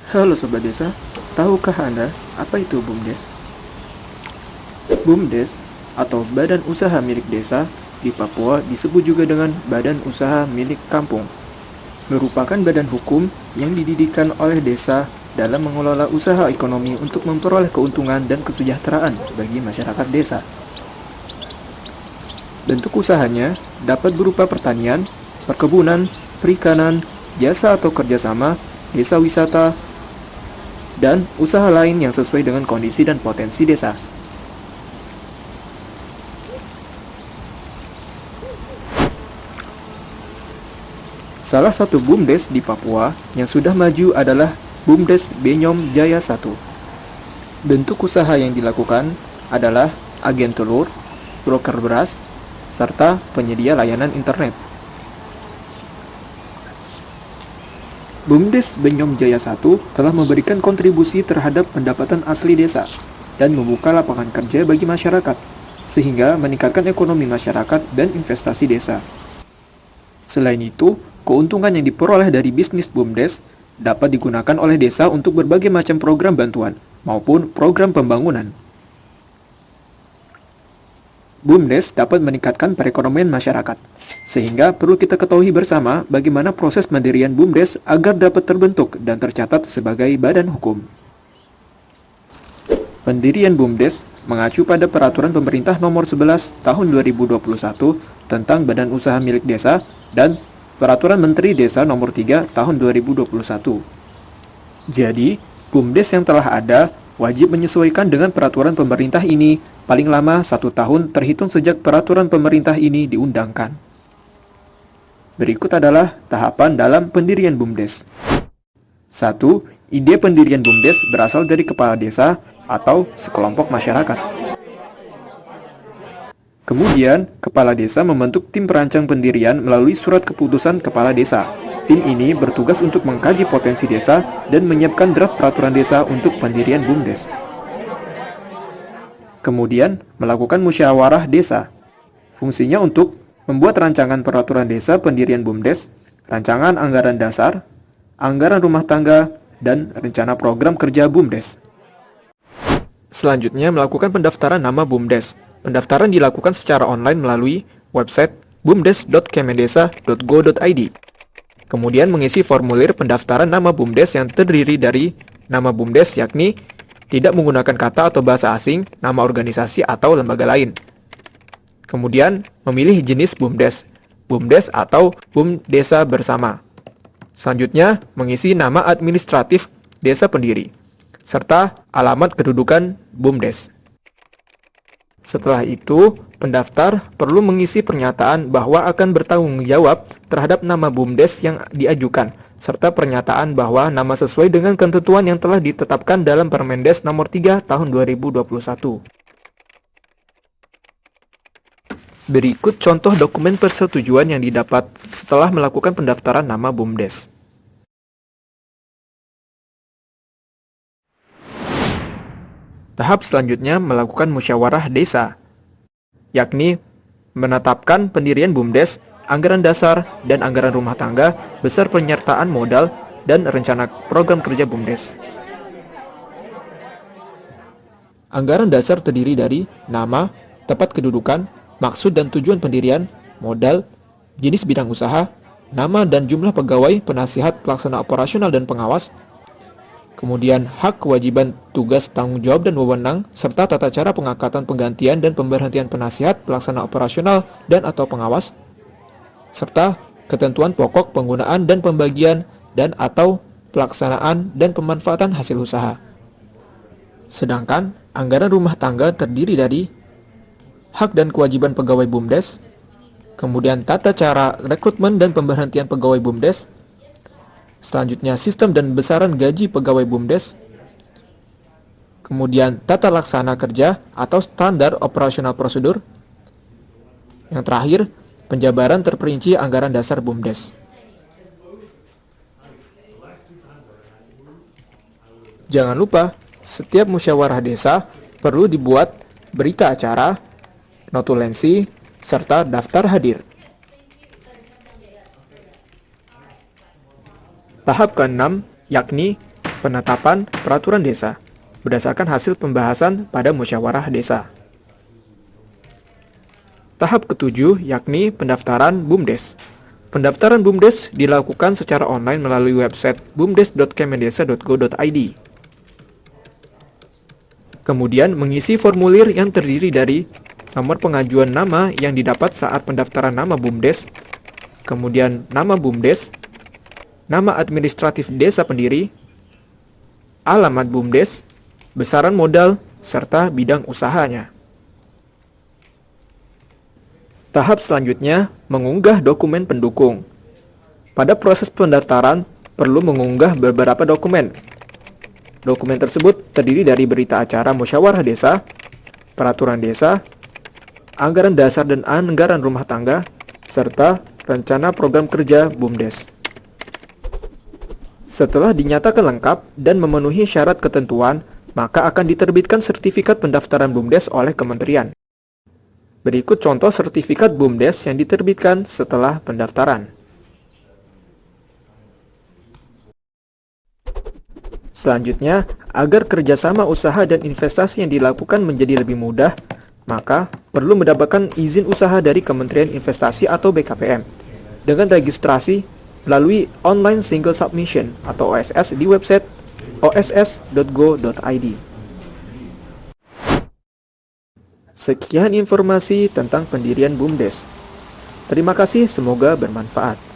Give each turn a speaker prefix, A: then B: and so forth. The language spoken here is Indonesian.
A: Halo Sobat Desa, tahukah Anda apa itu BUMDes? BUMDes atau Badan Usaha Milik Desa di Papua disebut juga dengan Badan Usaha Milik Kampung. Merupakan badan hukum yang didirikan oleh desa dalam mengelola usaha ekonomi untuk memperoleh keuntungan dan kesejahteraan bagi masyarakat desa. Bentuk usahanya dapat berupa pertanian, perkebunan, perikanan, jasa atau kerjasama, desa wisata, dan usaha lain yang sesuai dengan kondisi dan potensi desa. Salah satu BUMDes di Papua yang sudah maju adalah BUMDes Benyom Jaya 1. Bentuk usaha yang dilakukan adalah agen telur, broker beras, serta penyedia layanan internet. BUMDes Benyom Jaya 1 telah memberikan kontribusi terhadap pendapatan asli desa dan membuka lapangan kerja bagi masyarakat, sehingga meningkatkan ekonomi masyarakat dan investasi desa. Selain itu, keuntungan yang diperoleh dari bisnis BUMDes dapat digunakan oleh desa untuk berbagai macam program bantuan maupun program pembangunan. BUMDes dapat meningkatkan perekonomian masyarakat, sehingga perlu kita ketahui bersama bagaimana proses pendirian BUMDes agar dapat terbentuk dan tercatat sebagai badan hukum. Pendirian BUMDes mengacu pada Peraturan Pemerintah Nomor 11 Tahun 2021 tentang Badan Usaha Milik Desa dan Peraturan Menteri Desa Nomor 3 Tahun 2021. Jadi, BUMDes yang telah ada wajib menyesuaikan dengan peraturan pemerintah ini paling lama 1 tahun terhitung sejak peraturan pemerintah ini diundangkan. Berikut adalah tahapan dalam pendirian BUMDes. 1. Ide pendirian BUMDes berasal dari kepala desa atau sekelompok masyarakat. Kemudian, kepala desa membentuk tim perancang pendirian melalui surat keputusan kepala desa. Tim ini bertugas untuk mengkaji potensi desa dan menyiapkan draft peraturan desa untuk pendirian BUMDes. Kemudian, melakukan musyawarah desa. Fungsinya untuk membuat rancangan peraturan desa pendirian BUMDes, rancangan anggaran dasar, anggaran rumah tangga, dan rencana program kerja BUMDes. Selanjutnya, melakukan pendaftaran nama BUMDes. Pendaftaran dilakukan secara online melalui website bumdes.kemendesa.go.id. Kemudian mengisi formulir pendaftaran nama BUMDes yang terdiri dari nama BUMDes yakni tidak menggunakan kata atau bahasa asing, nama organisasi atau lembaga lain. Kemudian memilih jenis BUMDes, BUMDes atau BUM Desa Bersama. Selanjutnya mengisi nama administratif desa pendiri, serta alamat kedudukan BUMDes. Setelah itu, pendaftar perlu mengisi pernyataan bahwa akan bertanggung jawab terhadap nama BUMDes yang diajukan, serta pernyataan bahwa nama sesuai dengan ketentuan yang telah ditetapkan dalam Permendes Nomor 3 Tahun 2021. Berikut contoh dokumen persetujuan yang didapat setelah melakukan pendaftaran nama BUMDes. Tahap selanjutnya melakukan musyawarah desa, yakni menetapkan pendirian BUMDes, anggaran dasar, dan anggaran rumah tangga, besar penyertaan modal, dan rencana program kerja BUMDes. Anggaran dasar terdiri dari nama, tempat kedudukan, maksud dan tujuan pendirian, modal, jenis bidang usaha, nama dan jumlah pegawai, penasihat, pelaksana operasional dan pengawas, kemudian hak, kewajiban, tugas, tanggung jawab, dan wewenang, serta tata cara pengangkatan, penggantian, dan pemberhentian penasihat, pelaksana operasional, dan atau pengawas, serta ketentuan pokok penggunaan dan pembagian, dan atau pelaksanaan dan pemanfaatan hasil usaha. Sedangkan, anggaran rumah tangga terdiri dari hak dan kewajiban pegawai BUMDes, kemudian tata cara rekrutmen dan pemberhentian pegawai BUMDes, selanjutnya sistem dan besaran gaji pegawai BUMDes, kemudian tata laksana kerja atau standar operasional prosedur, yang terakhir penjabaran terperinci anggaran dasar BUMDes. Jangan lupa, setiap musyawarah desa perlu dibuat berita acara, notulensi, serta daftar hadir. Tahap ke-6 yakni penetapan peraturan desa berdasarkan hasil pembahasan pada musyawarah desa. Tahap ketujuh yakni pendaftaran BUMDes. Pendaftaran BUMDes dilakukan secara online melalui website bumdes.kemendesa.go.id. Kemudian mengisi formulir yang terdiri dari nomor pengajuan nama yang didapat saat pendaftaran nama BUMDes, kemudian nama BUMDes, nama administratif desa pendiri, alamat BUMDes, besaran modal, serta bidang usahanya. Tahap selanjutnya, mengunggah dokumen pendukung. Pada proses pendaftaran, perlu mengunggah beberapa dokumen. Dokumen tersebut terdiri dari berita acara musyawarah desa, peraturan desa, anggaran dasar dan anggaran rumah tangga, serta rencana program kerja BUMDes. Setelah dinyatakan lengkap dan memenuhi syarat ketentuan, maka akan diterbitkan sertifikat pendaftaran BUMDes oleh kementerian. Berikut contoh sertifikat BUMDes yang diterbitkan setelah pendaftaran. Selanjutnya, agar kerjasama usaha dan investasi yang dilakukan menjadi lebih mudah, maka perlu mendapatkan izin usaha dari Kementerian Investasi atau BKPM dengan registrasi melalui Online Single Submission atau OSS di website oss.go.id. Sekian informasi tentang pendirian BUMDes. Terima kasih, semoga bermanfaat.